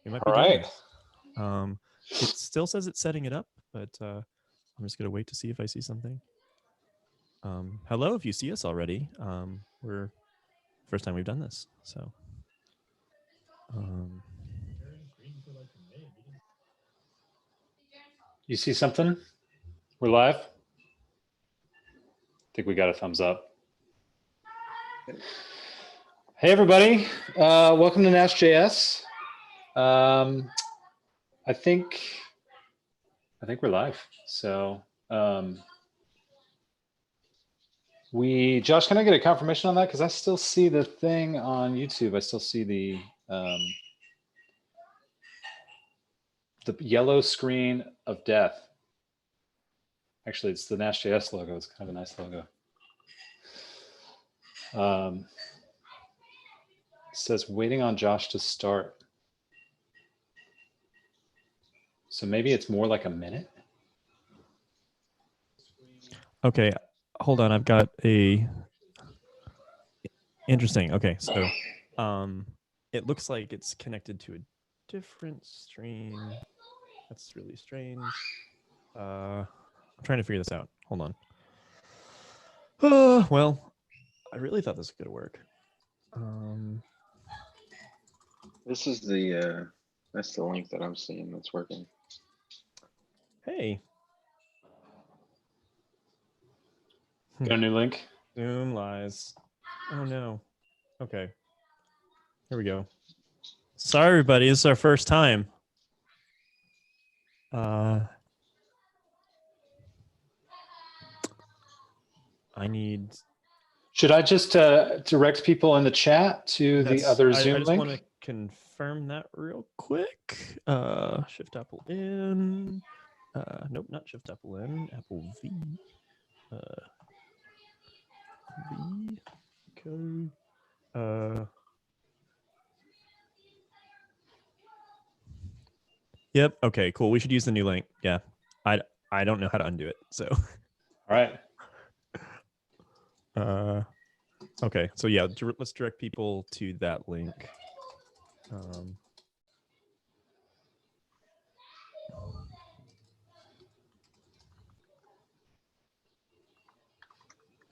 We might All be doing right. this. It still says it's setting it up, but I'm just gonna wait to see if I see something. Hello, if you see us already. We're first time we've done this, so. You see something? We're live. I think we got a thumbs up. Hey everybody, welcome to NashJS. I think we're live. So Josh, can I get a confirmation on that? Because I still see the thing on YouTube. I still see the yellow screen of death. Actually, it's the NashJS logo. It's kind of a nice logo. It says waiting on Josh to start. So maybe it's more like a minute. Okay, hold on. I've got a interesting. Okay, so it looks like it's connected to a different stream. That's really strange. I'm trying to figure this out. Hold on. Well, I really thought this was gonna work. This is the that's the link that I'm seeing that's working. Hey. Got a new link. Zoom lies. Oh no. Okay. Here we go. Sorry, everybody. This is our first time. I need. Should I just direct people in the chat to the other Zoom I just link? want to confirm that real quick. Shift Apple in. Nope, not Shift Apple in. Apple V. V. Go. Yep. Okay. Cool. We should use the new link. Yeah. I don't know how to undo it. So. All right. Okay. So yeah, let's direct people to that link.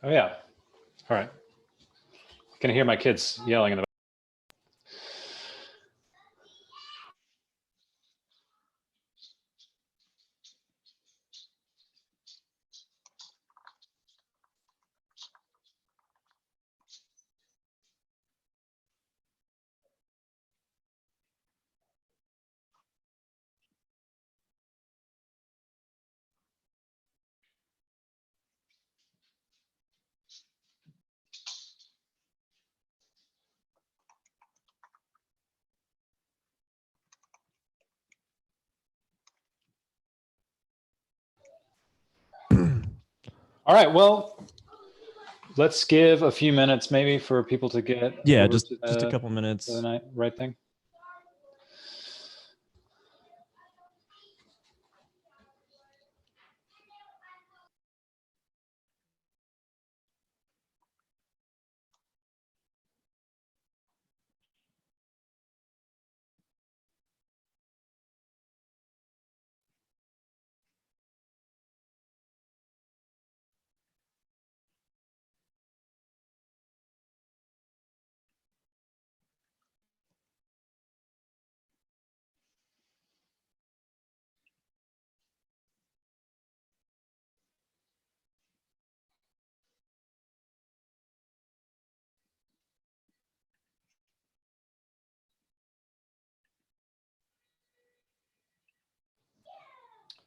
Oh yeah. All right. Can I hear my kids yelling in the back? All right. Well, let's give a few minutes maybe for people to get. Yeah, just a couple minutes. The right thing.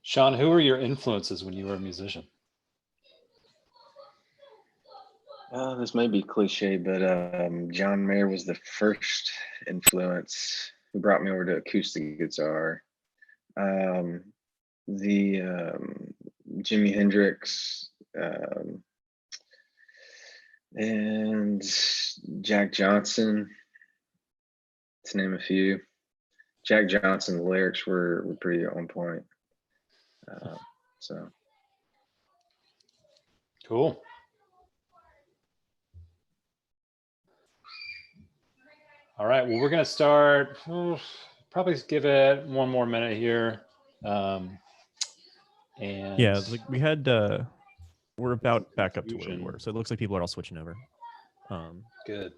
Sean, who were your influences when you were a musician? This may be cliche, but John Mayer was the first influence who brought me over to acoustic guitar. Jimi Hendrix and Jack Johnson, to name a few. Jack Johnson, the lyrics were pretty on point. So cool. All right. Well, we're going to start probably give it one more minute here. And Yeah, like we had, we're about back up to where we confusion. were. So it looks like people are all switching over. Good.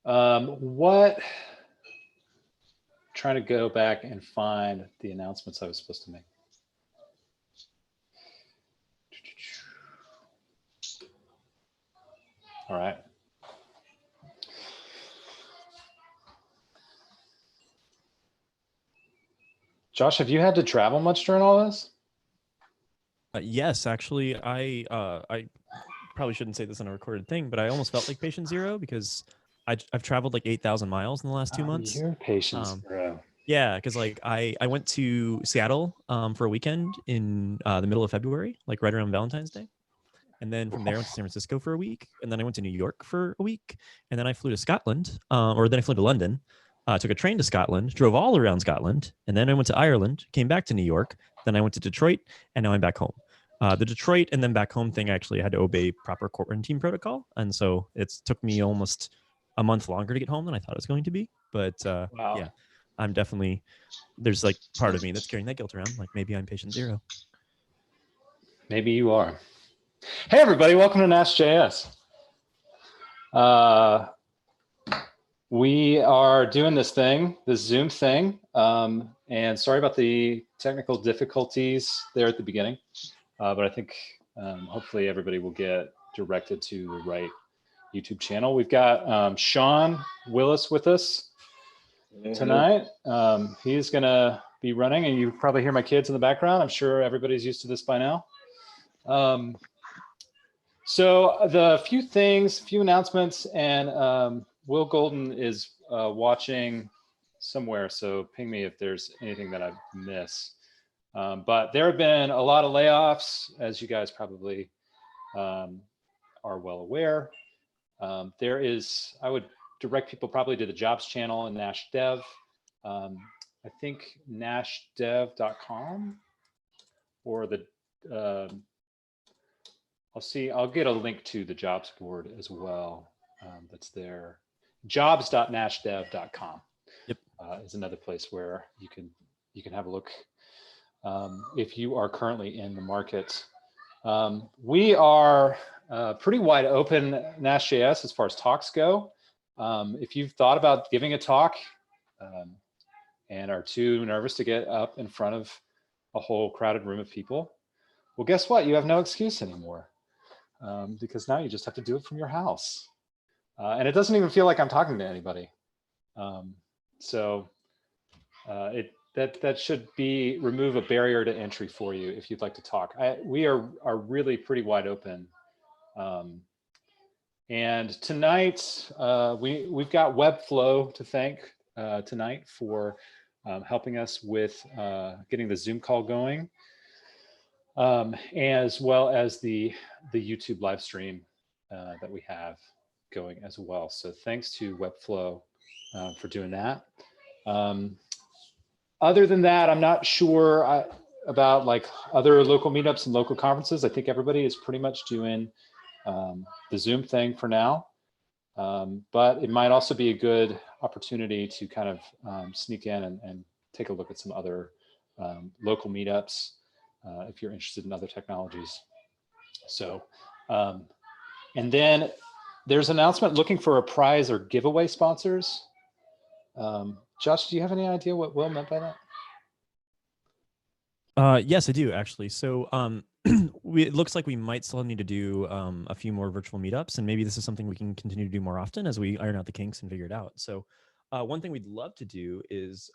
What? Trying to go back and find the announcements I was supposed to make. All right. Josh, have you had to travel much during all this? Yes, actually, I probably shouldn't say this on a recorded thing, but I almost felt like patient zero because I've traveled like 8,000 miles in the last 2 months. You're patient zero. Yeah, because like I went to Seattle for a weekend in the middle of February, like right around Valentine's Day. And then from there, I went to San Francisco for a week. And then I went to New York for a week. And then I flew to Scotland, or then I flew to London, took a train to Scotland, drove all around Scotland. And then I went to Ireland, came back to New York. Then I went to Detroit, and now I'm back home. The Detroit and then back home thing, actually, I had to obey proper quarantine protocol. And so it took me almost a month longer to get home than I thought it was going to be. But Wow. yeah, I'm definitely, there's like part of me that's carrying that guilt around. Like maybe I'm patient zero. Maybe you are. Hey, everybody, welcome to NashJS. We are doing this thing, this Zoom thing, and sorry about the technical difficulties there at the beginning, but I think hopefully everybody will get directed to the right YouTube channel. We've got Sean Willis with us tonight. He's gonna be running, and you probably hear my kids in the background. I'm sure everybody's used to this by now. So the few announcements, and Will Golden is watching somewhere, so ping me if there's anything that I miss. But there have been a lot of layoffs, as you guys probably are well aware. There is, I would direct people probably to the jobs channel in NashDev. I think nashdev.com or the, I'll get a link to the jobs board as well. That's there. Jobs.nashdev.com Yep. Is another place where you can have a look if you are currently in the market. We are pretty wide open NashJS as far as talks go. If you've thought about giving a talk and are too nervous to get up in front of a whole crowded room of people, well, guess what? You have no excuse anymore. Because now you just have to do it from your house. And it doesn't even feel like I'm talking to anybody. So that should remove a barrier to entry for you if you'd like to talk. We are really pretty wide open. And tonight, we've got Webflow to thank tonight for helping us with getting the Zoom call going. As well as the YouTube live stream that we have going as well. So thanks to Webflow for doing that. Other than that, I'm not sure about like other local meetups and local conferences. I think everybody is pretty much doing the Zoom thing for now. But it might also be a good opportunity to kind of sneak in and take a look at some other local meetups. If you're interested in other technologies. So, and then there's an announcement looking for a prize or giveaway sponsors. Josh, do you have any idea what Will meant by that? Yes, I do actually. So it looks like we might still need to do a few more virtual meetups, and maybe this is something we can continue to do more often as we iron out the kinks and figure it out. So one thing we'd love to do is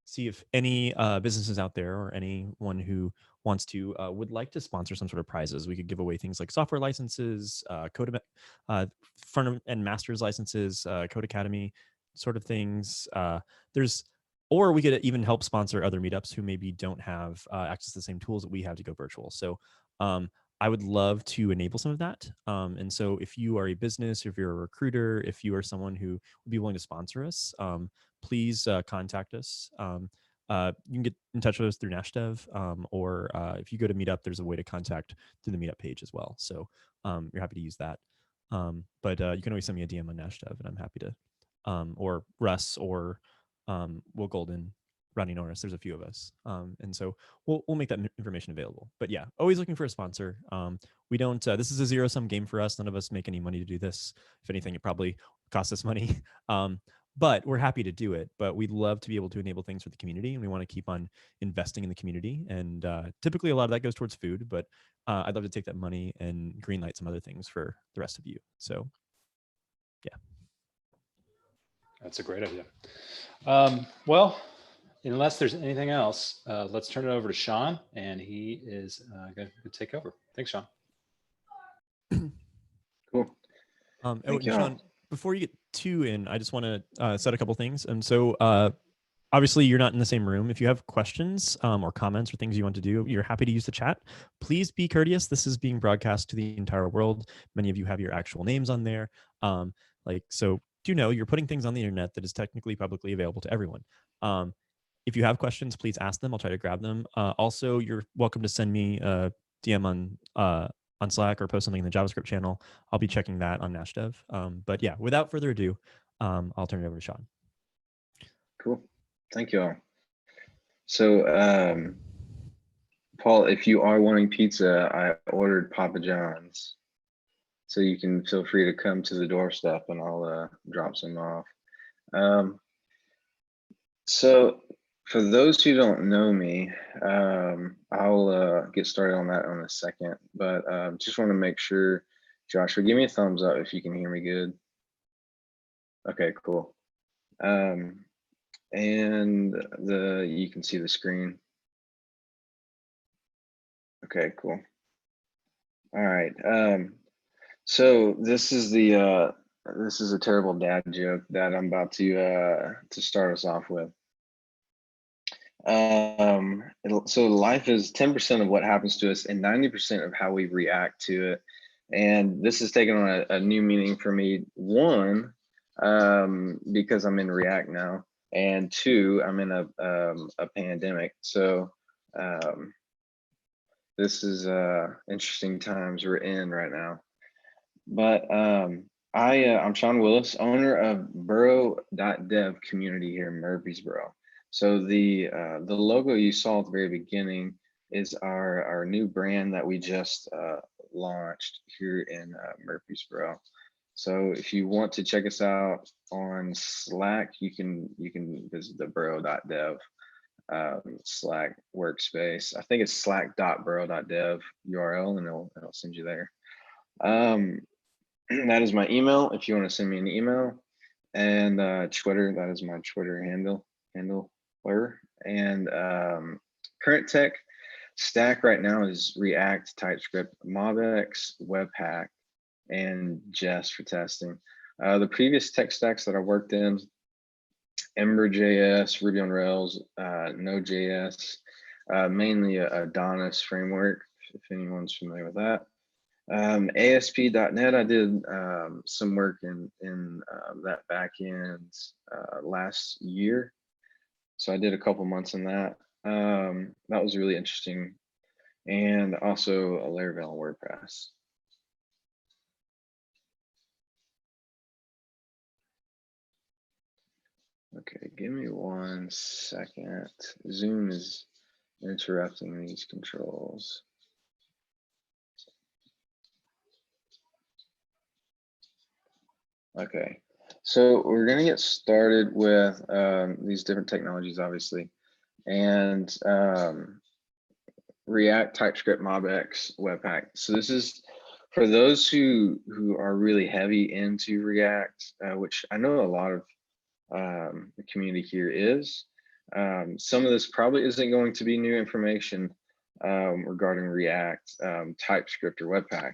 see if any businesses out there or anyone who wants to would like to sponsor some sort of prizes. We could give away things like software licenses, front end master's licenses, Code Academy sort of things. Or we could even help sponsor other meetups who maybe don't have access to the same tools that we have to go virtual. So I would love to enable some of that. And so if you are a business, if you're a recruiter, if you are someone who would be willing to sponsor us, please contact us. You can get in touch with us through NashDev, or if you go to Meetup, there's a way to contact through the Meetup page as well. So you're happy to use that. But you can always send me a DM on NashDev, and I'm happy to or Russ or Will Golden, Ronnie Norris. There's a few of us, and so we'll make that information available. But yeah, always looking for a sponsor. We don't. This is a zero-sum game for us. None of us make any money to do this. If anything, it probably costs us money. But we're happy to do it. But we'd love to be able to enable things for the community, and we want to keep on investing in the community. And typically, a lot of that goes towards food. But I'd love to take that money and greenlight some other things for the rest of you. So, yeah. That's a great idea. Well, unless there's anything else, let's turn it over to Sean, and he is going to take over. Thanks, Sean. Cool. And Sean, before you get too in, I just want to set a couple things. And so obviously you're not in the same room. If you have questions or comments or things you want to do, you're happy to use the chat. Please be courteous. This is being broadcast to the entire world. Many of you have your actual names on there. So do know you're putting things on the internet that is technically publicly available to everyone. If you have questions, please ask them. I'll try to grab them. Also, you're welcome to send me a DM on Slack or post something in the JavaScript channel. I'll be checking that on NashDev. But yeah, without further ado, I'll turn it over to Sean. Cool. Thank you all. So, Paul, if you are wanting pizza, I ordered Papa John's. So you can feel free to come to the doorstep and I'll drop some off. So for those who don't know me, I'll get started on that in a second, but just want to make sure, Joshua, give me a thumbs up if you can hear me good. Okay, cool. And you can see the screen. Okay, cool. All right. So this is a terrible dad joke that I'm about to start us off with. So life is 10% of what happens to us and 90% of how we react to it. And this has taken on a new meaning for me. One, because I'm in React now, and two, I'm in a pandemic. So this is interesting times we're in right now. But I'm Sean Willis, owner of Burrow.dev community here in Murfreesboro. So the logo you saw at the very beginning is our new brand that we just launched here in Murfreesboro. So if you want to check us out on Slack, you can visit the Burrow.dev Slack workspace. I think it's slack.burrow.dev URL, and it'll send you there. That is my email if you want to send me an email, and Twitter, that is my Twitter handle. And current tech stack right now is React, TypeScript, MobX, Webpack, and Jest for testing. The previous tech stacks that I worked in, Ember.js, Ruby on Rails, Node.js, mainly a Adonis framework, if anyone's familiar with that. ASP.NET, I did some work in that backend last year. So I did a couple months in that. That was really interesting. And also a Laravel and WordPress. Okay, give me 1 second. Zoom is interrupting these controls. Okay, so we're going to get started with these different technologies, obviously, and React, TypeScript, MobX, Webpack. So this is for those who are really heavy into React, which I know a lot of the community here is. Some of this probably isn't going to be new information regarding React, TypeScript, or Webpack.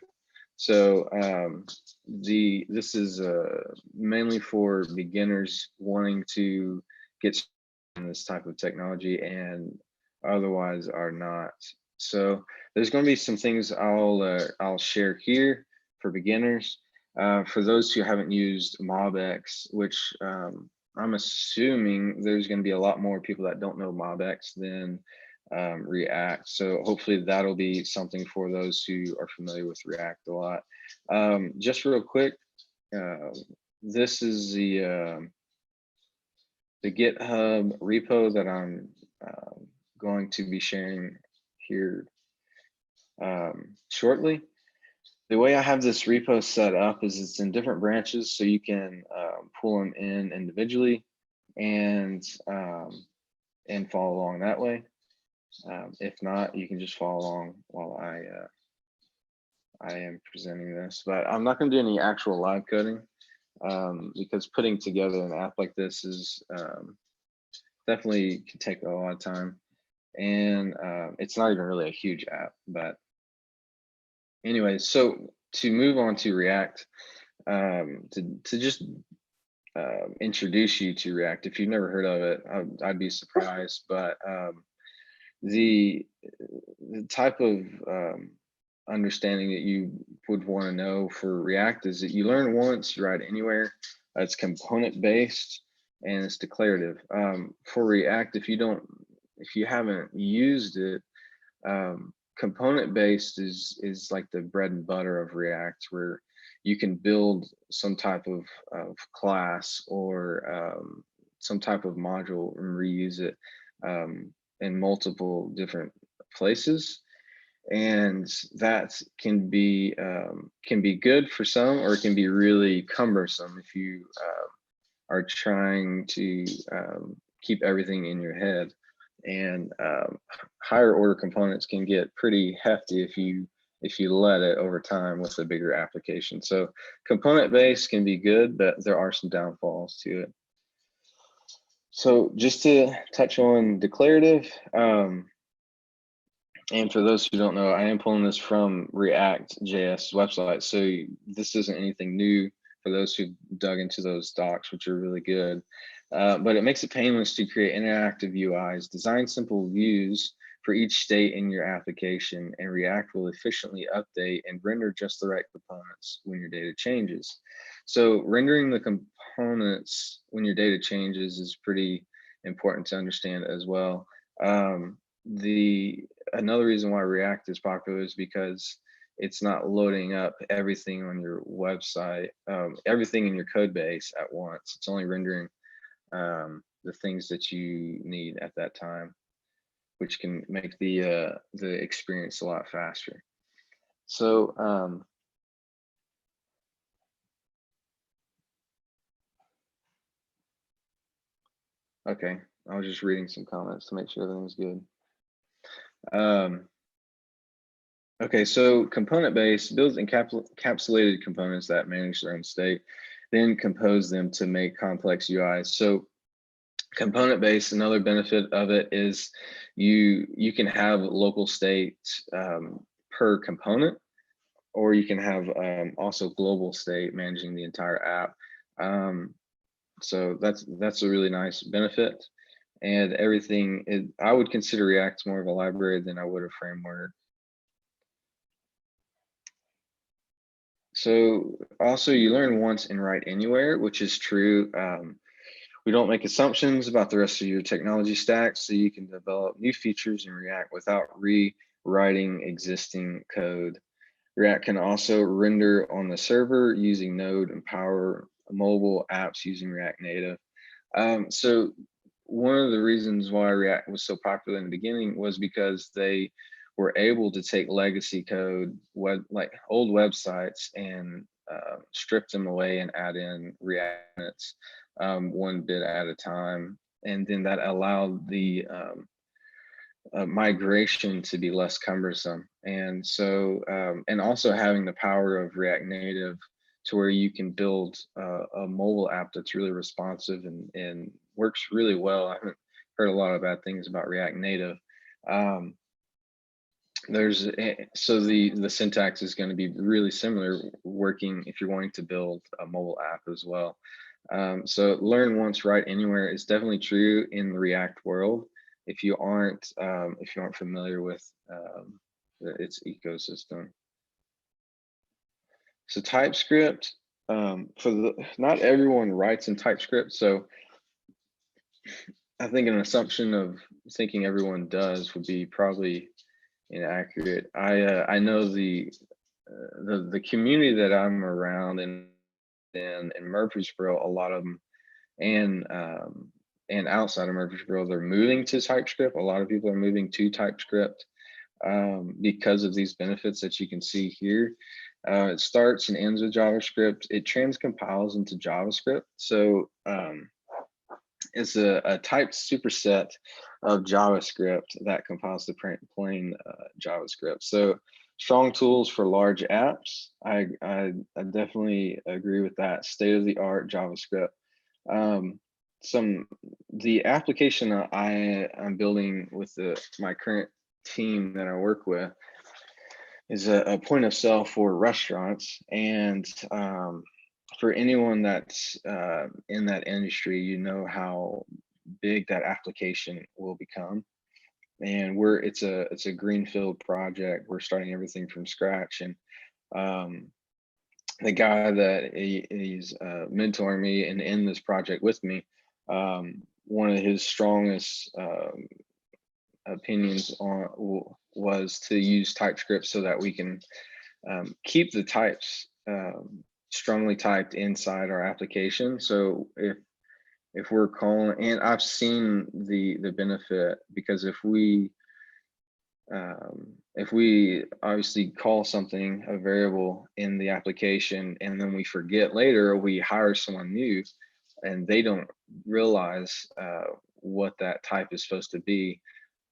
So this is mainly for beginners wanting to get in this type of technology and otherwise are not. So there's going to be some things I'll share here for beginners. For those who haven't used MobX, which I'm assuming there's going to be a lot more people that don't know MobX than React. So hopefully that'll be something for those who are familiar with React a lot. Just real quick, this is the GitHub repo that I'm going to be sharing here shortly. The way I have this repo set up is it's in different branches, so you can pull them in individually and follow along that way. If not, you can just follow along while I am presenting this. But I'm not going to do any actual live coding because putting together an app like this is definitely can take a lot of time, and it's not even really a huge app. But anyway, so to move on to React, to just introduce you to React, if you've never heard of it, I'd be surprised. But the type of understanding that you would want to know for React is that you learn once, you write anywhere. It's component based and it's declarative. For React, if you haven't used it, component based is like the bread and butter of React, where you can build some type of class or some type of module and reuse it in multiple different places. And that can be good for some, or it can be really cumbersome if you are trying to keep everything in your head. And higher order components can get pretty hefty if you let it over time with a bigger application. So component based can be good, but there are some downfalls to it. So just to touch on declarative, and for those who don't know, I am pulling this from React.js website. So this isn't anything new for those who dug into those docs, which are really good. But it makes it painless to create interactive UIs, design simple views for each state in your application, and React will efficiently update and render just the right components when your data changes. So rendering the components when your data changes is pretty important to understand as well. Another reason why React is popular is because it's not loading up everything on your website, everything in your code base at once. It's only rendering the things that you need at that time, which can make the experience a lot faster. So okay, I was just reading some comments to make sure everything's good. Okay, so component-based builds encapsulated components that manage their own state, then compose them to make complex UIs. So component-based, another benefit of it is you can have local state per component, or you can have also global state managing the entire app. So that's a really nice benefit. And everything, I would consider React more of a library than I would a framework. So also you learn once and write anywhere, which is true. We don't make assumptions about the rest of your technology stack, so you can develop new features in React without rewriting existing code. React can also render on the server using Node and power mobile apps using React Native. So one of the reasons why React was so popular in the beginning was because they were able to take legacy code, like old websites, and strip them away and add in React one bit at a time. And then that allowed the migration to be less cumbersome. And so, and also having the power of React Native to where you can build a mobile app that's really responsive and works really well. I haven't heard a lot of bad things about React Native. So the syntax is going to be really similar working if you're wanting to build a mobile app as well. So learn once, write anywhere is definitely true in the React world. If you aren't familiar with its ecosystem. So TypeScript, not everyone writes in TypeScript. So I think an assumption of thinking everyone does would be probably inaccurate. I know the community that I'm around, and in Murfreesboro, a lot of them, and outside of Murfreesboro, they're moving to TypeScript. A lot of people are moving to TypeScript because of these benefits that you can see here. It starts and ends with JavaScript. It transcompiles into JavaScript. So it's a typed superset of JavaScript that compiles to plain JavaScript. So strong tools for large apps. I definitely agree with that. State-of-the-art JavaScript. The application that I'm building with my current team that I work with is a point of sale for restaurants. And for anyone that's in that industry, you know how big that application will become. And it's a greenfield project. We're starting everything from scratch. And the guy that he's mentoring me and in this project with me, one of his strongest opinions was to use TypeScript so that we can keep the types strongly typed inside our application. So if we're calling, and I've seen the benefit, because if we obviously call something a variable in the application and then we forget later, we hire someone new and they don't realize what that type is supposed to be.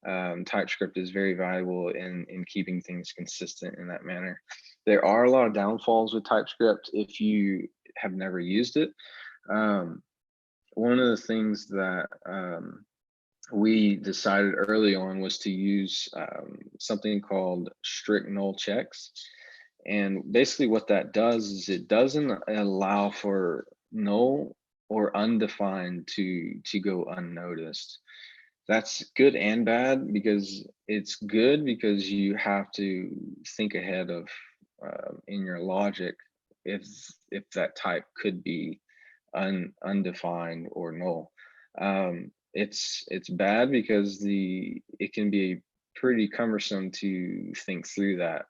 TypeScript is very valuable in keeping things consistent in that manner. There are a lot of downfalls with TypeScript if you have never used it. One of the things that we decided early on was to use something called strict null checks. And basically what that does is it doesn't allow for null or undefined to go unnoticed. That's good and bad, because it's good because you have to think ahead of in your logic if that type could be undefined or null. It's bad because it can be pretty cumbersome to think through that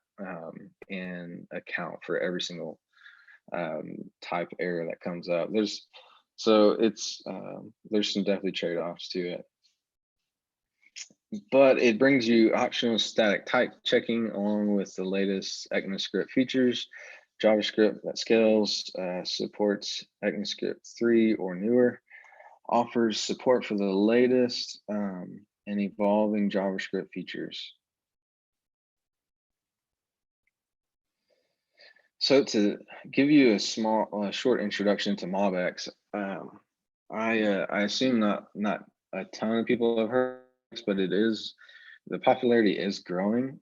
and account for every single type error that comes up. There's some definitely trade-offs to it. But it brings you optional static type checking along with the latest ECMAScript features. JavaScript that scales, supports ECMAScript 3 or newer, offers support for the latest and evolving JavaScript features. So to give you a short introduction to MobX, I assume not a ton of people have heard, but the popularity is growing.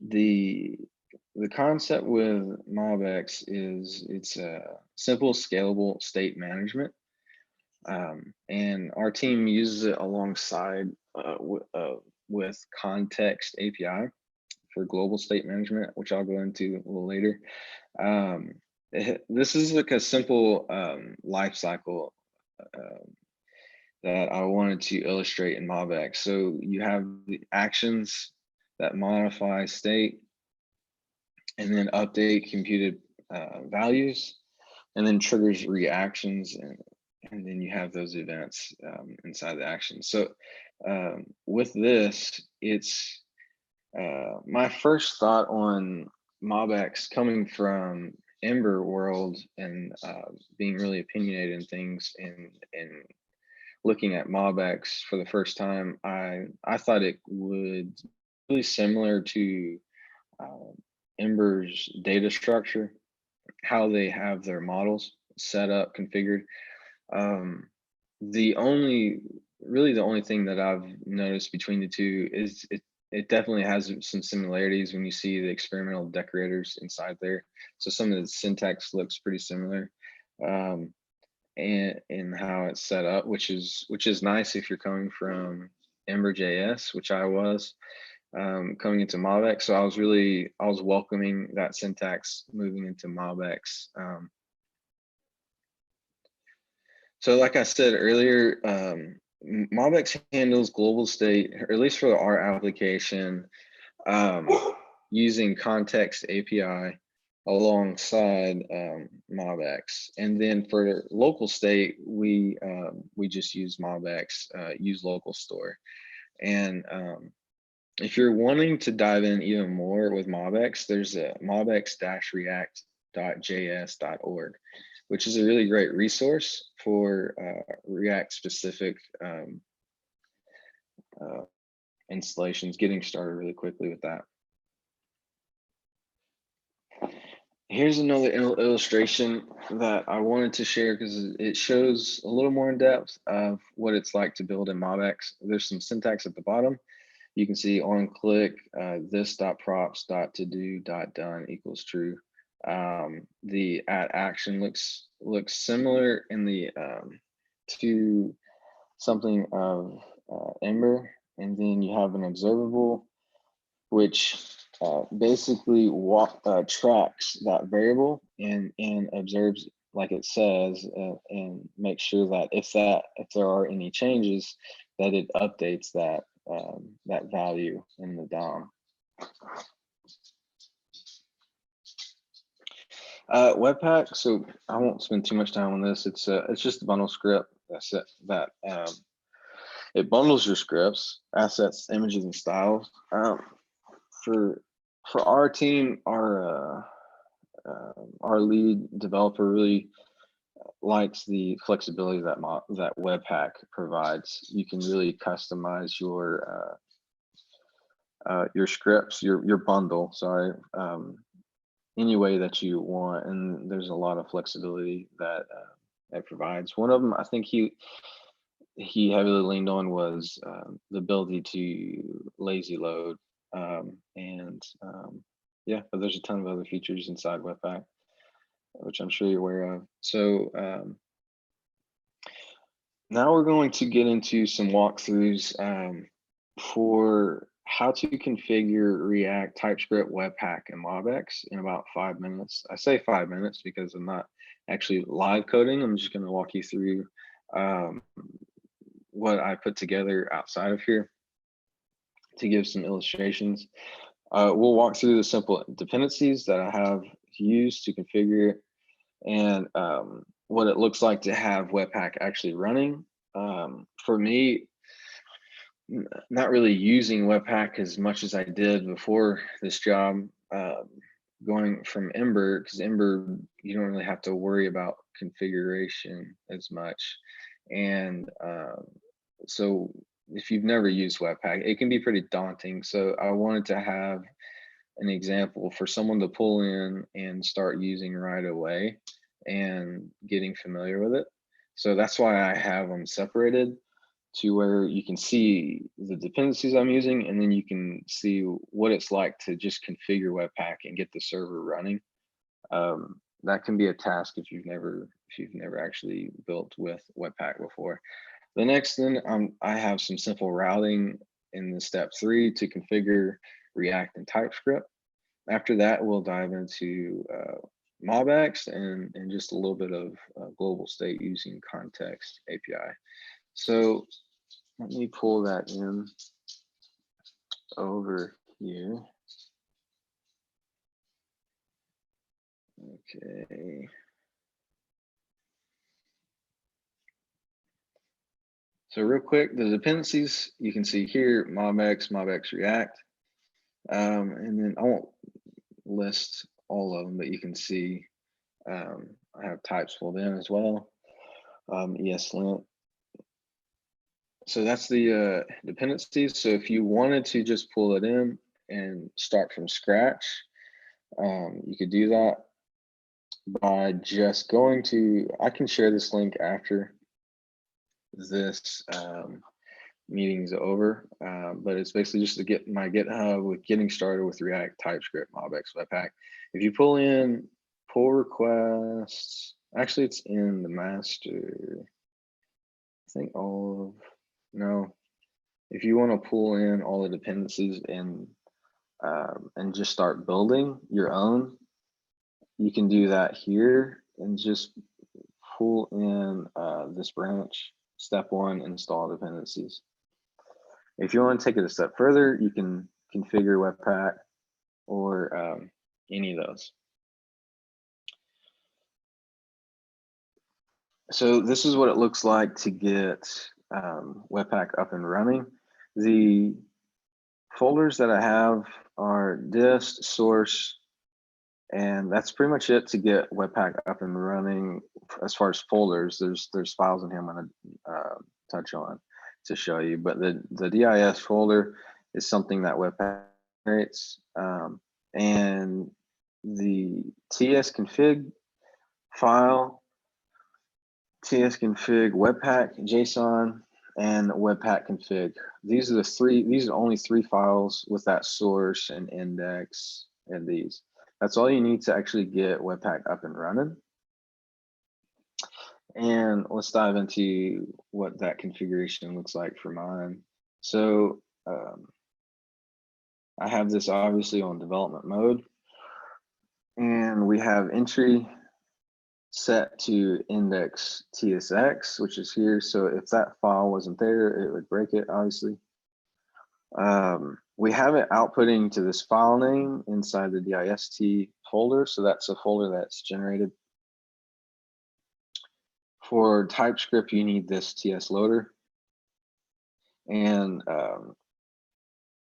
The concept with MobX is it's a simple, scalable state management, and our team uses it alongside with Context API for global state management, which I'll go into a little later. This is like a simple life cycle that I wanted to illustrate in MobX. So you have the actions that modify state and then update computed values, and then triggers reactions, and then you have those events inside the action. So with this, it's my first thought on MobX coming from Ember world and being really opinionated in things and looking at MobX for the first time, I thought it would be really similar to Ember's data structure, how they have their models set up, configured. The only thing that I've noticed between the two is it definitely has some similarities when you see the experimental decorators inside there. So some of the syntax looks pretty similar. And in how it's set up, which is nice if you're coming from Ember.js, which I was coming into MobX. So I was welcoming that syntax moving into MobX. So like I said earlier, MobX handles global state, or at least for our application, using Context API. alongside MobX. And then for local state, we just use MobX, use local store. And if you're wanting to dive in even more with MobX, there's a mobx-react.js.org, which is a really great resource for React specific installations, getting started really quickly with that. Here's another illustration that I wanted to share because it shows a little more in depth of what it's like to build in MobX. There's some syntax at the bottom. You can see on click this.props.todo.done equals true. The add action looks similar in the to something of Ember, and then you have an observable, which basically tracks that variable and observes like it says, and make sure that if there are any changes, that it updates that that value in the DOM. Webpack. So I won't spend too much time on this. It's just a bundle script that it bundles your scripts, assets, images, and styles. For our team, our lead developer really likes the flexibility that Webpack provides. You can really customize your scripts, your bundle, sorry, any way that you want, and there's a lot of flexibility that it provides. One of them, I think he heavily leaned on was the ability to lazy load, yeah, but there's a ton of other features inside Webpack, which I'm sure you're aware of. So now we're going to get into some walkthroughs for how to configure React, TypeScript, Webpack, and MobX in about 5 minutes. I say 5 minutes because I'm not actually live coding. I'm just going to walk you through what I put together outside of here to give some illustrations. We'll walk through the simple dependencies that I have used to configure it, and what it looks like to have Webpack actually running. For me, not really using Webpack as much as I did before this job, going from Ember, because Ember, you don't really have to worry about configuration as much. And so if you've never used Webpack, it can be pretty daunting. So I wanted to have an example for someone to pull in and start using right away and getting familiar with it. So that's why I have them separated to where you can see the dependencies I'm using, and then you can see what it's like to just configure Webpack and get the server running. That can be a task if you've never actually built with Webpack before. The next thing, I have some simple routing in the step 3 to configure React and TypeScript. After that, we'll dive into MobX and just a little bit of global state using context API. So let me pull that in over here. Okay. So real quick, the dependencies you can see here: MobX, MobX React, and then I won't list all of them, but you can see I have types pulled in as well. ESLint. So that's the dependencies. So if you wanted to just pull it in and start from scratch, you could do that by just going to, I can share this link after this meeting is over, but it's basically just to get my GitHub with getting started with React, TypeScript, MobX, Webpack. If you pull in pull requests, actually it's in the master, I think no, if you want to pull in all the dependencies and just start building your own, you can do that here and just pull in this branch. Step 1, install dependencies. If you want to take it a step further, you can configure Webpack or any of those. So this is what it looks like to get Webpack up and running. The folders that I have are dist, source, and that's pretty much it to get Webpack up and running. As far as folders, there's files in here I'm going to touch on to show you, but the DIS folder is something that Webpack generates, and the tsconfig file, tsconfig webpack JSON, and webpack config. These are only three files with that source and index and these. That's all you need to actually get Webpack up and running. And let's dive into what that configuration looks like for mine. So I have this obviously on development mode, and we have entry set to index tsx, which is here. So if that file wasn't there, it would break it, obviously. We have it outputting to this file name inside the dist folder. So that's a folder that's generated. For TypeScript, you need this TS loader. And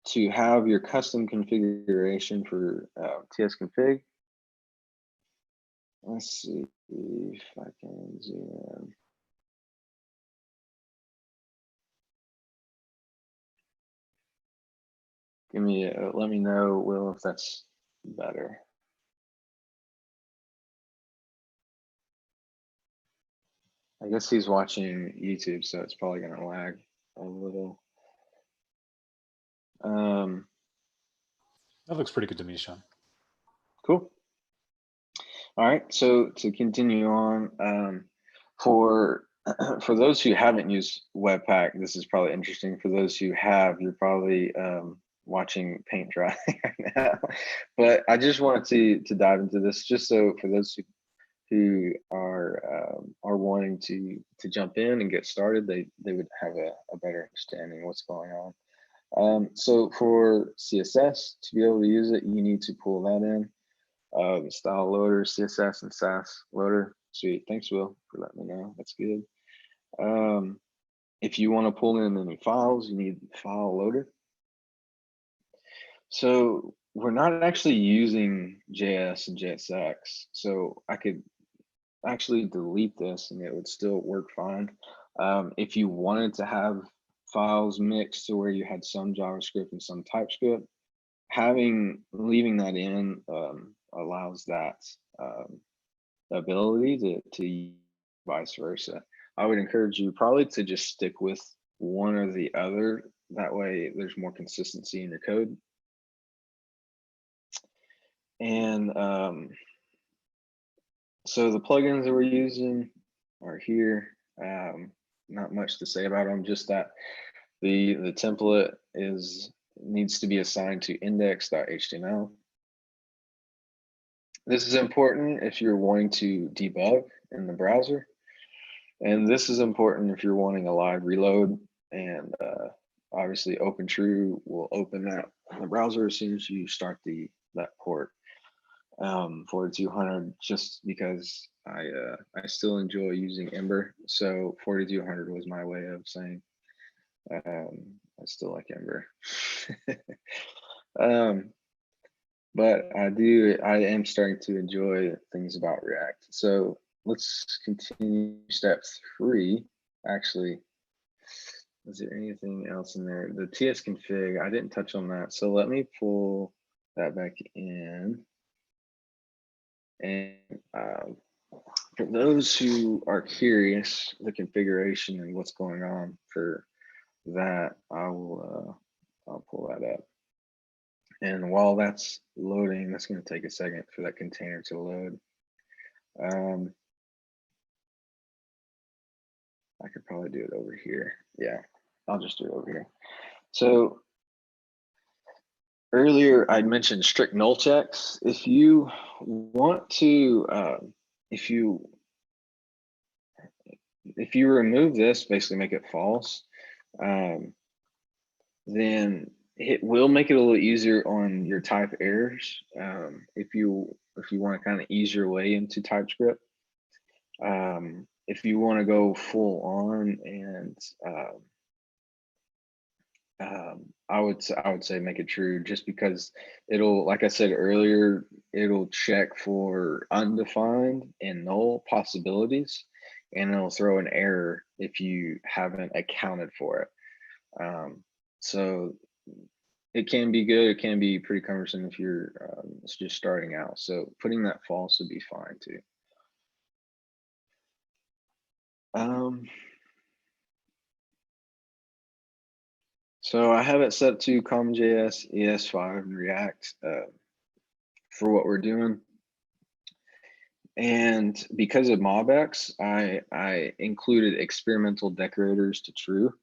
to have your custom configuration for tsconfig, let's see if I can zoom in. Let me know, Will, if that's better. I guess he's watching YouTube, so it's probably going to lag a little. That looks pretty good to me, Sean. Cool. All right, so to continue on, for those who haven't used Webpack, this is probably interesting. For those who have, you're probably watching paint dry right now. But I just wanted to dive into this, just so for those who are wanting to jump in and get started, they would have a better understanding of what's going on. So for CSS, to be able to use it, you need to pull that in. The style loader, CSS, and Sass loader. Sweet, thanks, Will, for letting me know. That's good. If you want to pull in any files, you need the file loader. So we're not actually using JS and JSX, so I could actually delete this and it would still work fine. If you wanted to have files mixed to where you had some JavaScript and some TypeScript, leaving that in allows that ability to vice versa. I would encourage you probably to just stick with one or the other. That way there's more consistency in your code. And so the plugins that we're using are here. Not much to say about them, just that the template needs to be assigned to index.html. This is important if you're wanting to debug in the browser. And this is important if you're wanting a live reload, and obviously OpenTrue will open that in the browser as soon as you start that port 4200, just because I still enjoy using Ember. So 4200 was my way of saying I still like Ember. But I am starting to enjoy things about React. So let's continue step 3. Actually, is there anything else in there? The tsconfig, I didn't touch on that. So let me pull that back in. And for those who are curious, the configuration and what's going on for that, I'll pull that up. And while that's loading, that's going to take a second for that container to load. I could probably do it over here. Yeah, I'll just do it over here. So earlier I mentioned strict null checks. If you want to, if you remove this, basically make it false, then it will make it a little easier on your type errors. If you want to kind of ease your way into TypeScript, if you want to go full on and I would say make it true, just because it'll, like I said earlier, it'll check for undefined and null possibilities, and it'll throw an error if you haven't accounted for it. So it can be good. It can be pretty cumbersome if you're just starting out. So putting that false would be fine too. So I have it set to CommonJS ES5 and React for what we're doing. And because of MobX, I included experimental decorators to true.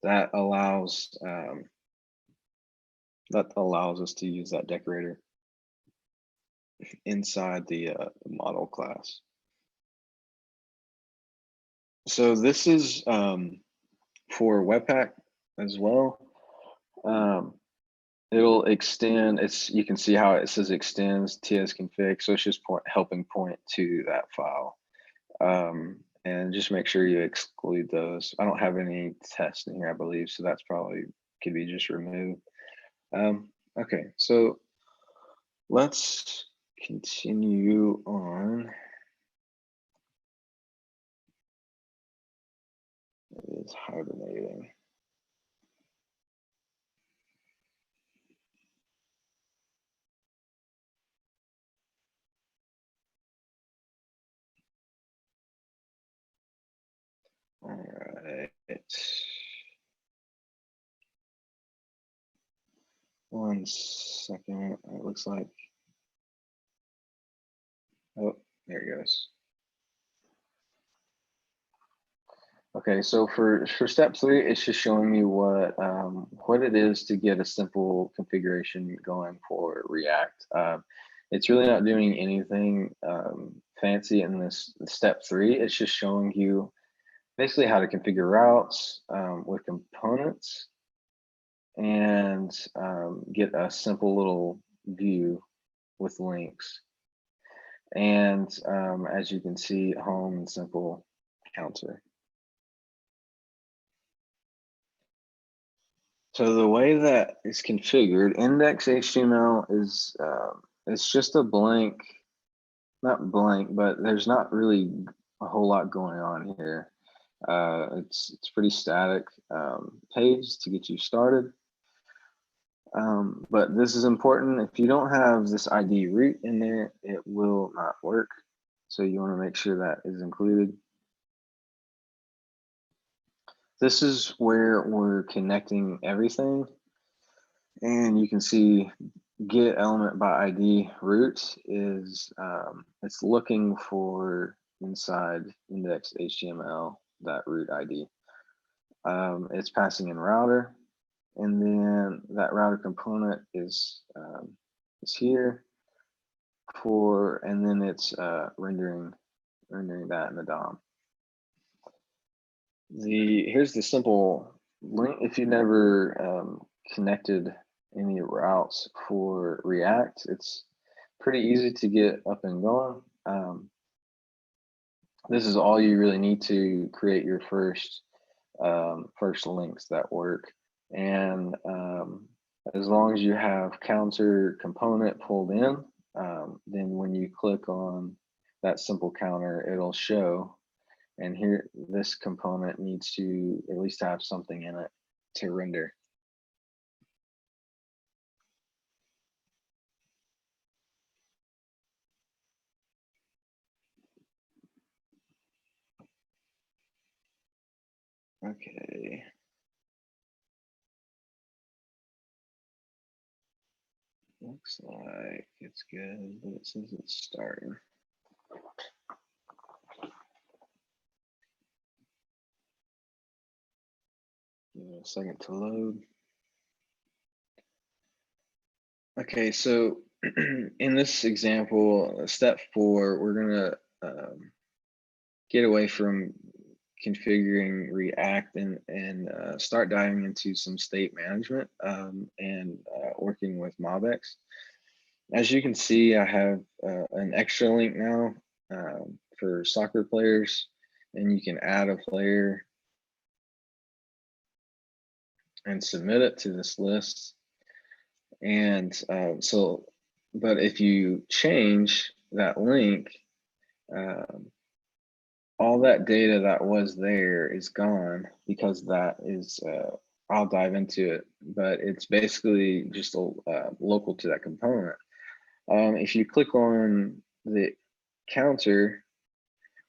That allows us to use that decorator inside the model class. So this is for Webpack as well. It'll extend, you can see how it says extends tsconfig, so it's just helping point to that file. And just make sure you exclude those. I don't have any tests in here, I believe, so that's probably could be just removed. Okay, so let's continue on. It is hibernating. All right. One second. It looks like. Oh, there it goes. Okay, so for step 3, it's just showing me what it is to get a simple configuration going for React. It's really not doing anything fancy in this step 3. It's just showing you basically how to configure routes with components and get a simple little view with links. And as you can see, home and simple counter. So the way that it's configured, index.html is it's just a blank, not blank, but there's not really a whole lot going on here. It's pretty static page to get you started. But this is important. If you don't have this ID root in there, it will not work. So you want to make sure that is included. This is where we're connecting everything. And you can see get element by ID root is it's looking for inside index.html that root ID. It's passing in router, and then that router component is here for, and then it's rendering that in the DOM. Here's the simple link. If you never connected any routes for React, it's pretty easy to get up and going. This is all you really need to create your first links that work. And as long as you have counter component pulled in, then when you click on that simple counter, it'll show. And here, this component needs to at least have something in it to render. Okay. Looks like it's good, but it says it's starting. Give it a second to load. Okay, so in this example, step 4, we're gonna get away from configuring React and start diving into some state management and working with MobX. As you can see, I have an extra link now for soccer players, and you can add a player and submit it to this list. And but if you change that link, all that data that was there is gone, because that is, I'll dive into it, but it's basically just local to that component. If you click on the counter,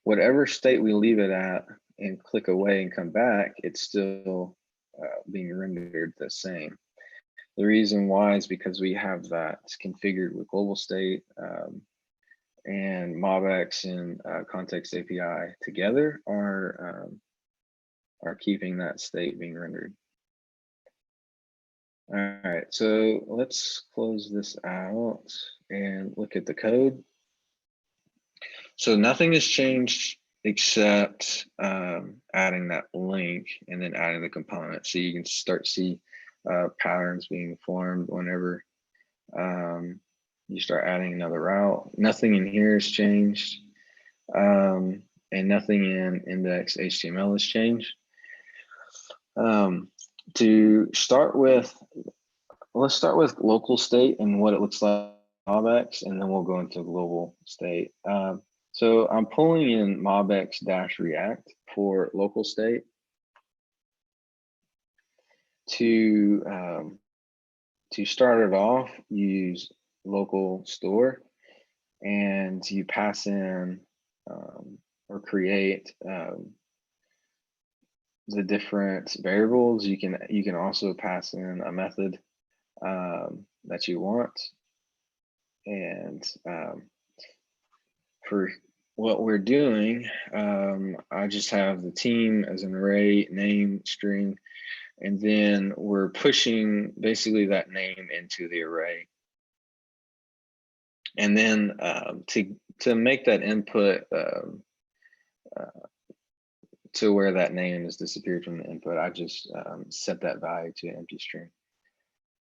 whatever state we leave it at and click away and come back, it's still being rendered the same. The reason why is because we have that configured with global state and MobX and context API together are keeping that state being rendered. All right, so let's close this out and look at the code. So nothing has changed except adding that link and then adding the component. So you can start to see patterns being formed whenever you start adding another route. Nothing in here has changed, and nothing in index HTML has changed. To start with, let's start with local state and what it looks like in MobX, and then we'll go into global state. So I'm pulling in MobX-React for local state to start it off. You use local store, and you pass in or create the different variables. You can also pass in a method that you want, and for what we're doing, I just have the team as an array, name, string, and then we're pushing basically that name into the array. And then to make that input to where that name has disappeared from the input, I just set that value to an empty string.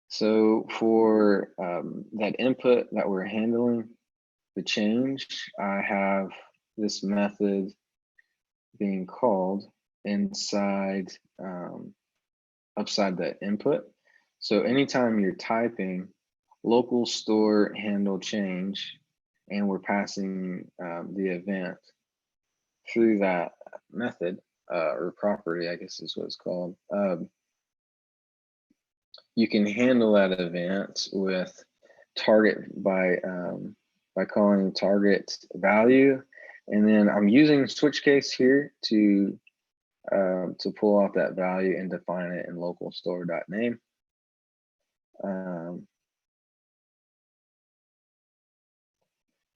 So for that input that we're handling, the change, I have this method being called inside upside the input. So anytime you're typing local store handle change, and we're passing the event through that method or property, I guess is what it's called, you can handle that event with target by calling target value, and then I'm using switch case here to pull out that value and define it in local store.name.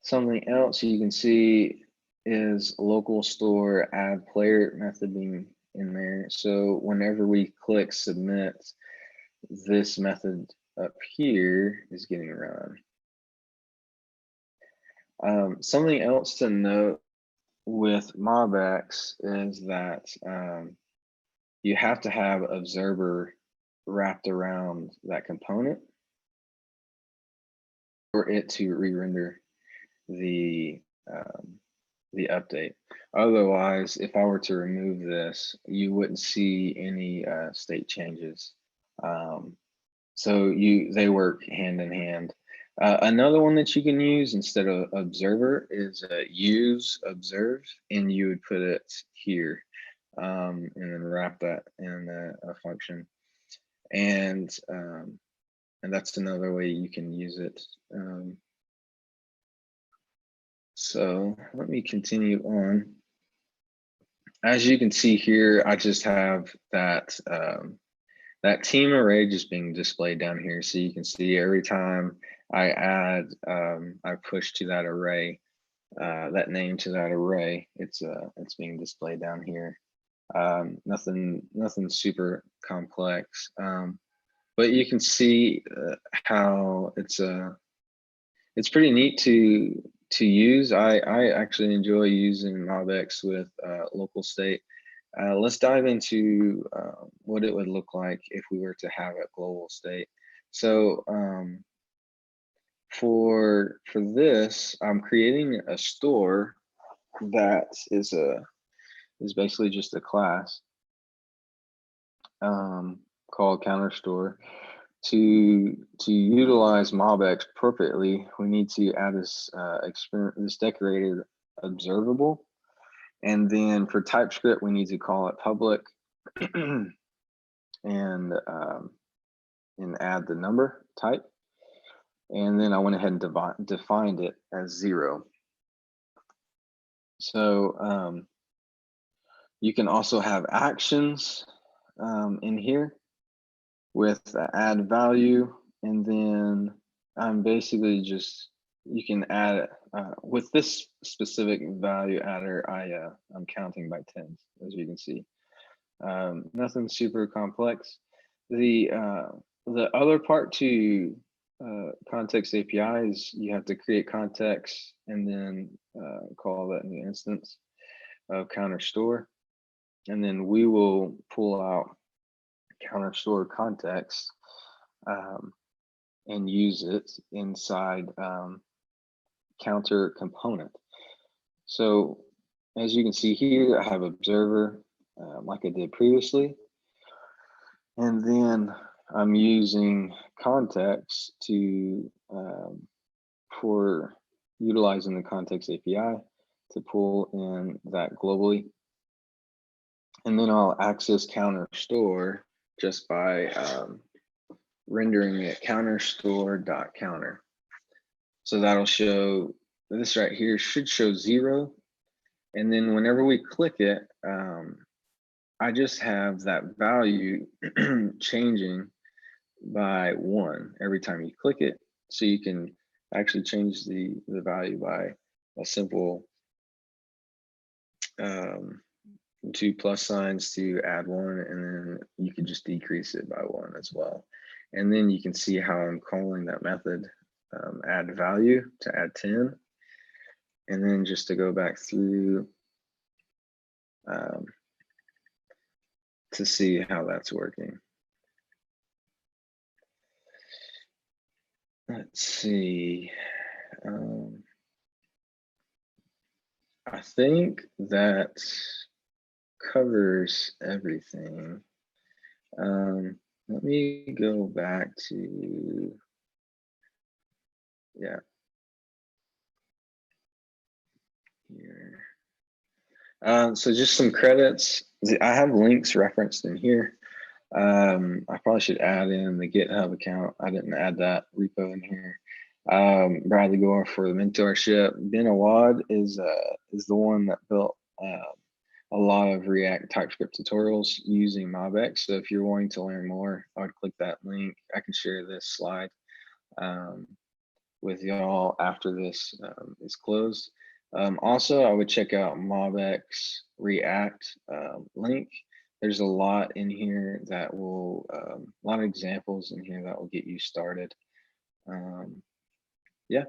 Something else you can see is local store add player method being in there. So whenever we click submit, this method up here is getting run. Something else to note with MobX is that you have to have observer wrapped around that component for it to re-render the update. Otherwise, if I were to remove this, you wouldn't see any state changes. So they work hand in hand. Another one that you can use instead of observer is use observe, and you would put it here and then wrap that in a function. And that's another way you can use it. So let me continue on. As you can see here, I just have that that team array just being displayed down here. So you can see every time I add, I push to that array, that name to that array, it's being displayed down here. Nothing super complex, but you can see how it's pretty neat to use. I actually enjoy using MobX with local state. Let's dive into what it would look like if we were to have a global state. So for this, I'm creating a store that is is basically just a class called counterstore. To utilize MobX appropriately, we need to add this this decorated observable, and then for TypeScript, we need to call it public and add the number type. And then I went ahead and defined it as 0. So you can also have actions in here with add value, and then I'm basically just, you can add with this specific value adder, I'm counting by tens, as you can see. Nothing super complex. The other part to context API is you have to create context and then call that new instance of counterstore, and then we will pull out counterstore context and use it inside counter component. So as you can see here, I have observer like I did previously, and then I'm using context to for utilizing the context API to pull in that globally, and then I'll access counterstore just by rendering it counterstore.counter. So that'll show, this right here should show 0. And then whenever we click it, I just have that value changing by 1 every time you click it. So you can actually change the value by a simple 2 plus signs to add 1, and then you can just decrease it by 1 as well. And then you can see how I'm calling that method add value to add 10. And then just to go back through to see how that's working. Let's see. I think that covers everything. Let me go back to, yeah, here. So just some credits. I have links referenced in here. I probably should add in the GitHub account. I didn't add that repo in here. Bradley Gore for the mentorship. Ben Awad is the one that built a lot of React TypeScript tutorials using MobX. So if you're wanting to learn more, I would click that link. I can share this slide with y'all after this is closed. Also, I would check out MobX React link. There's a lot in here that will, a lot of examples in here that will get you started. Yeah,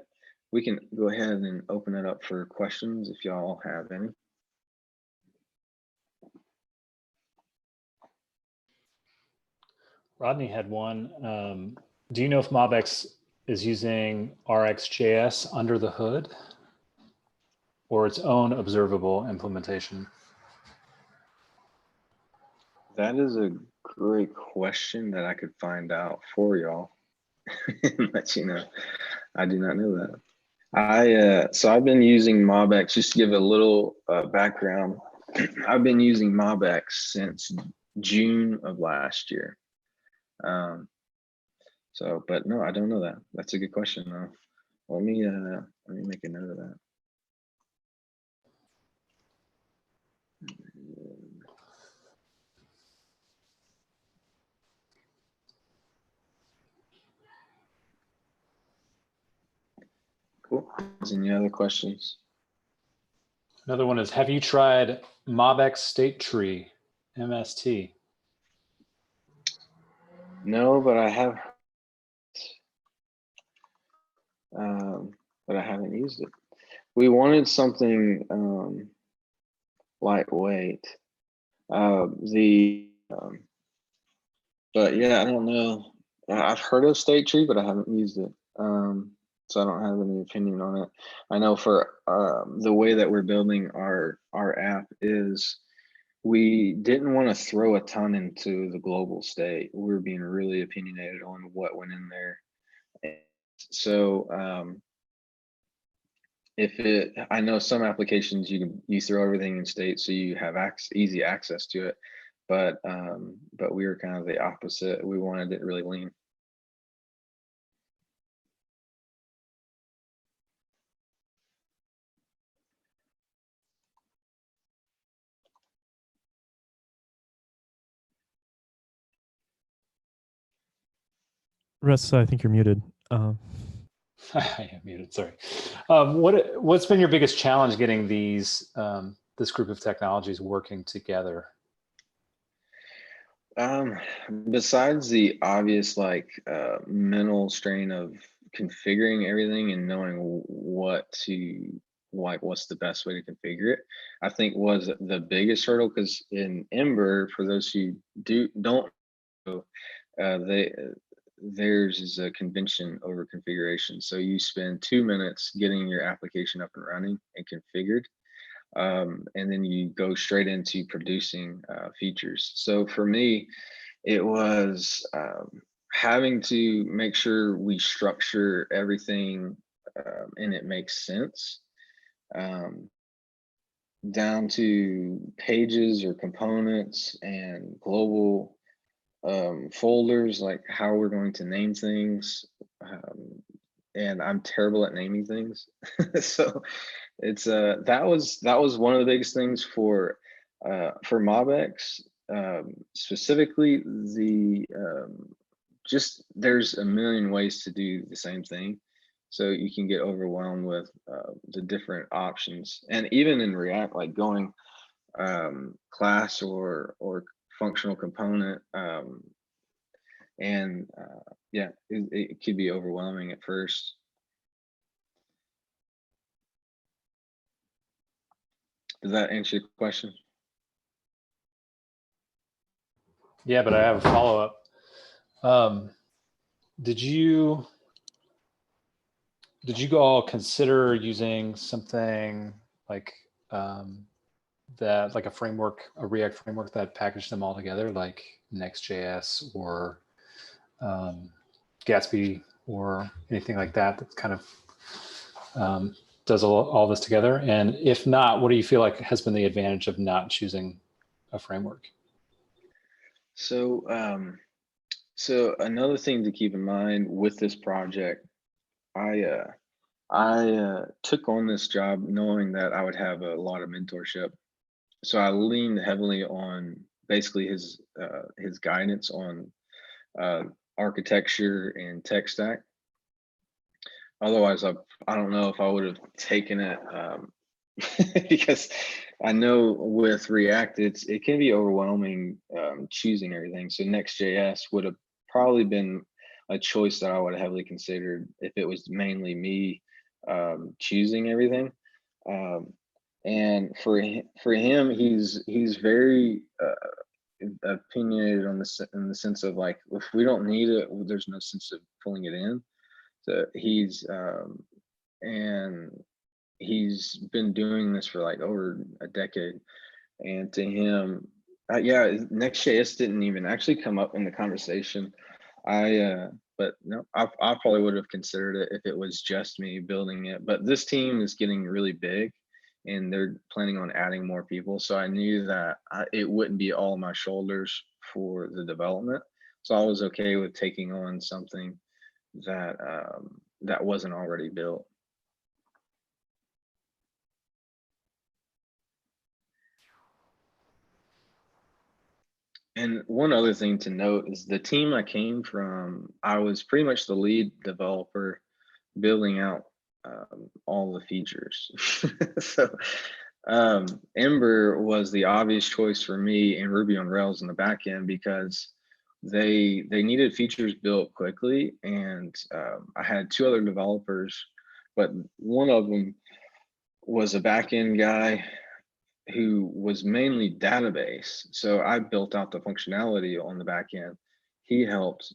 we can go ahead and open it up for questions if y'all have any. Rodney had one. Do you know if MobX is using RxJS under the hood or its own observable implementation? That is a great question that I could find out for y'all and let you know. I do not know that. So I've been using MobX, just to give a little background. I've been using MobX since June of last year. So, but no, I don't know that. That's a good question though. Let me make a note of that. Cool. Any other questions? Another one is, have you tried MobX State Tree, MST? No, but I have, but I haven't used it. We wanted something lightweight. But yeah, I don't know. I've heard of State Tree, but I haven't used it. So I don't have any opinion on it. I know for the way that we're building our app is we didn't want to throw a ton into the global state. We were being really opinionated on what went in there. And so I know some applications you throw everything in state so you have easy access to it, but we were kind of the opposite. We wanted it really lean. Russ, I think you're muted. I am muted. Sorry. What's been your biggest challenge getting these this group of technologies working together? Besides the obvious mental strain of configuring everything and knowing what's the best way to configure it, I think was the biggest hurdle, because in Ember, for those who don't know, theirs is a convention over configuration. So you spend 2 minutes getting your application up and running and configured. And then you go straight into producing features. So for me, it was having to make sure we structure everything and it makes sense, down to pages or components and global folders, like how we're going to name things. And I'm terrible at naming things. So it's that was one of the biggest things for MobX, specifically. The just there's a million ways to do the same thing, so you can get overwhelmed with the different options. And even in React, like going class or functional component, and yeah, it could be overwhelming at first. Does that answer your question? Yeah, but I have a follow-up. Did you all consider using something like that, like a framework, a React framework that packaged them all together, like NextJS or Gatsby or anything like that, that's kind of does all this together? And if not, what do you feel like has been the advantage of not choosing a framework? So so another thing to keep in mind with this project, I took on this job knowing that I would have a lot of mentorship. So I leaned heavily on basically his guidance on architecture and tech stack. Otherwise, I don't know if I would have taken it, because I know with React, it can be overwhelming choosing everything. So Next.js would have probably been a choice that I would have heavily considered if it was mainly me choosing everything. And for him, he's very opinionated on in the sense of, like, if we don't need it, there's no sense of pulling it in. So and he's been doing this for like over a decade. And to him, yeah, Next.js didn't even actually come up in the conversation. But no, I probably would have considered it if it was just me building it. But this team is getting really big, and they're planning on adding more people. So I knew that it wouldn't be all on my shoulders for the development. So I was okay with taking on something that that wasn't already built. And one other thing to note is the team I came from, I was pretty much the lead developer building out all the features. So Ember was the obvious choice for me, and Ruby on Rails in the back end, because they needed features built quickly. And I had two other developers, but one of them was a back end guy who was mainly database. So I built out the functionality on the back end. He helped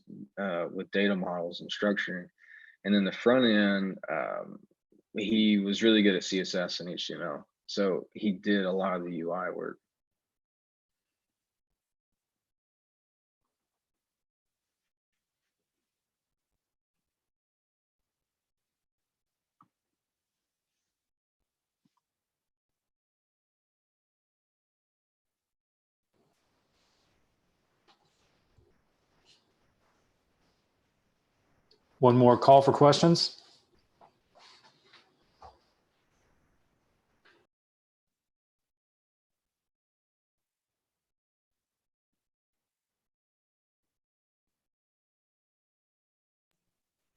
with data models and structuring. And then the front end, he was really good at CSS and HTML. So he did a lot of the UI work. One more call for questions.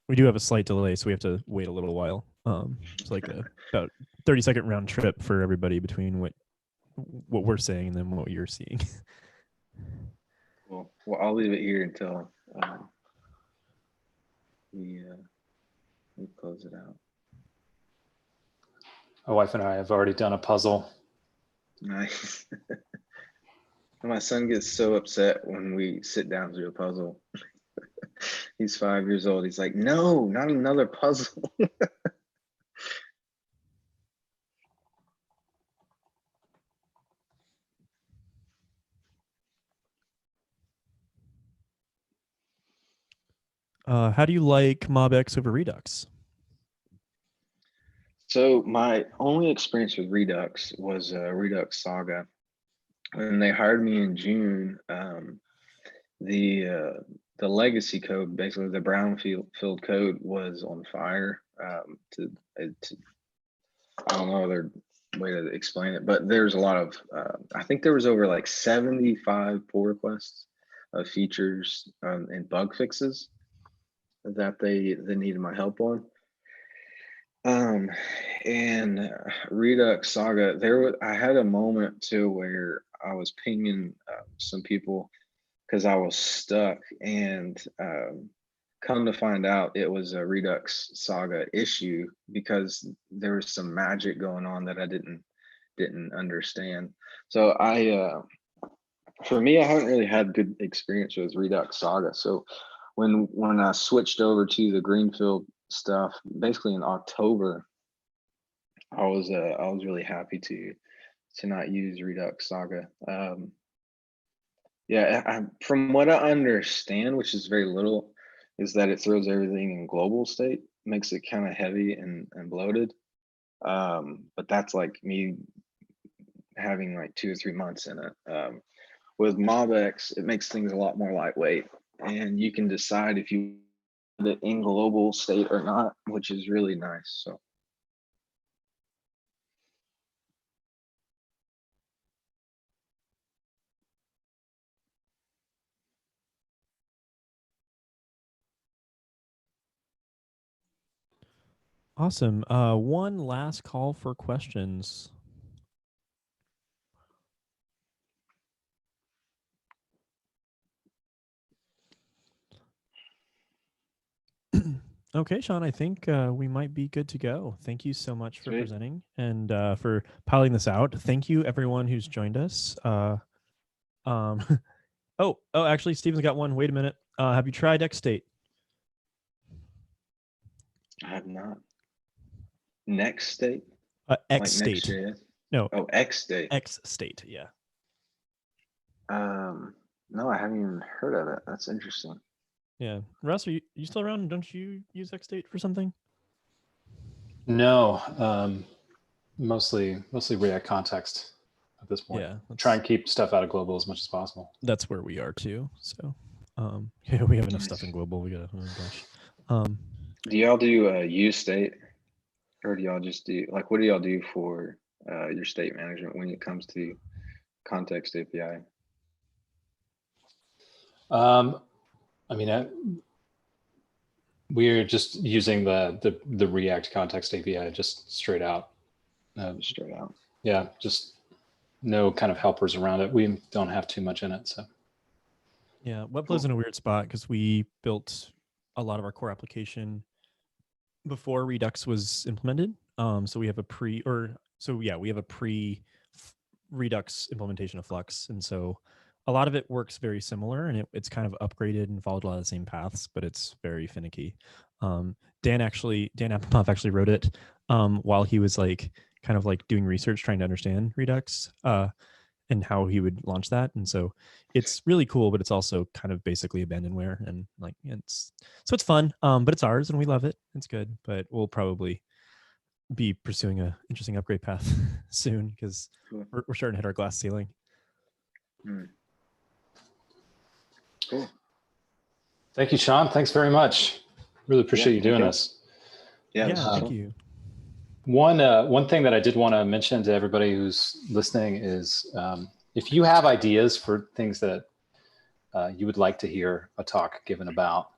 We do have a slight delay, so we have to wait a little while. It's like about 30-second round trip for everybody between what we're saying and then what you're seeing. Well, I'll leave it here until we close it out. My wife and I have already done a puzzle. Nice. My son gets so upset when we sit down to do a puzzle. He's 5 years old. He's like, no, not another puzzle. How do you like MobX over Redux? So my only experience with Redux was Redux Saga. When they hired me in June, the legacy code, basically the brownfield code, was on fire. I don't know other way to explain it, but there's a lot of I think there was over like 75 pull requests of features and bug fixes that they needed my help on. And Redux Saga, I had a moment too where I was pinging some people because I was stuck, and come to find out it was a Redux Saga issue because there was some magic going on that I didn't understand. So for me, I haven't really had good experience with Redux Saga. So when I switched over to the Greenfield stuff, basically in October, I was really happy to not use Redux Saga. Yeah, from what I understand, which is very little, is that it throws everything in global state, makes it kind of heavy and bloated. But that's like me having like 2 or 3 months in it. With MobX, it makes things a lot more lightweight, and you can decide if you want it in global state or not, which is really nice. So. Awesome. One last call for questions. Okay, Sean, I think we might be good to go. Thank you so much for Sweet. presenting and for piling this out. Thank you, everyone who's joined us. Oh, actually, Steven's got one. Wait a minute. Have you tried XState? I have not. Next state? XState. NextJS? No. Oh, XState. XState, yeah. No, I haven't even heard of it. That's interesting. Yeah. Russ, are you still around? Don't you use XState for something? No, mostly React context at this point. Yeah. Try and keep stuff out of global as much as possible. That's where we are too. So, yeah, we have enough Nice. stuff in global. We got, oh my gosh. Do y'all do use state, or do y'all just do, like, what do y'all do for your state management when it comes to context API? I mean, we're just using the React context API just straight out. Straight out. Yeah, just no kind of helpers around it. We don't have too much in it, so. Yeah, Webflow's in a weird spot because we built a lot of our core application before Redux was implemented. So we have a pre Redux implementation of Flux, and so a lot of it works very similar, and it's kind of upgraded and followed a lot of the same paths, but it's very finicky. Dan Applebaum actually wrote it while he was like kind of like doing research, trying to understand Redux and how he would launch that. And so it's really cool, but it's also kind of basically abandonware, and like it's fun, but it's ours and we love it. It's good, but we'll probably be pursuing a interesting upgrade path soon because we're starting to hit our glass ceiling. Cool. Thank you, Sean. Thanks very much. Really appreciate you thank doing you. this. Yeah, this Yeah, is thank fun. you. One thing that I did want to mention to everybody who's listening is if you have ideas for things that you would like to hear a talk given about,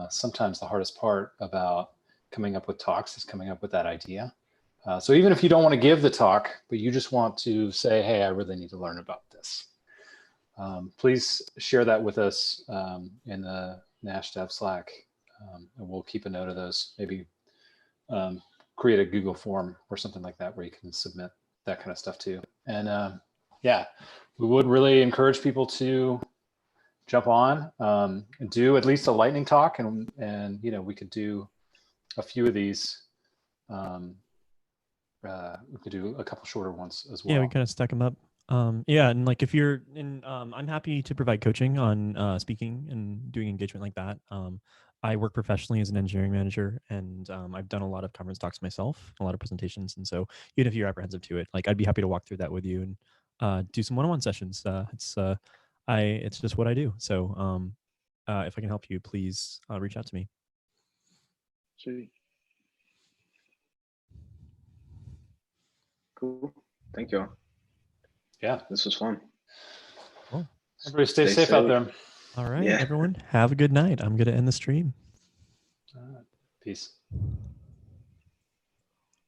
sometimes the hardest part about coming up with talks is coming up with that idea. So even if you don't want to give the talk, but you just want to say, hey, I really need to learn about this, please share that with us in the Nash Dev Slack, and we'll keep a note of those. Maybe create a Google form or something like that where you can submit that kind of stuff too. And yeah, we would really encourage people to jump on, and do at least a lightning talk, and you know, we could do a few of these. We could do a couple shorter ones as well. Yeah, we kind of stack them up. Yeah, and like if you're in, I'm happy to provide coaching on speaking and doing engagement like that. I work professionally as an engineering manager, and I've done a lot of conference talks myself, a lot of presentations, and so even if you're apprehensive to it, like I'd be happy to walk through that with you and do some one-on-one sessions. It's just what I do. So if I can help you, please reach out to me. Sweet. Cool. Thank you all. Yeah, This was fun. Cool. everybody stay Stay safe out safe. there. All right, Yeah. everyone, have a good night. I'm going to end the stream. Peace.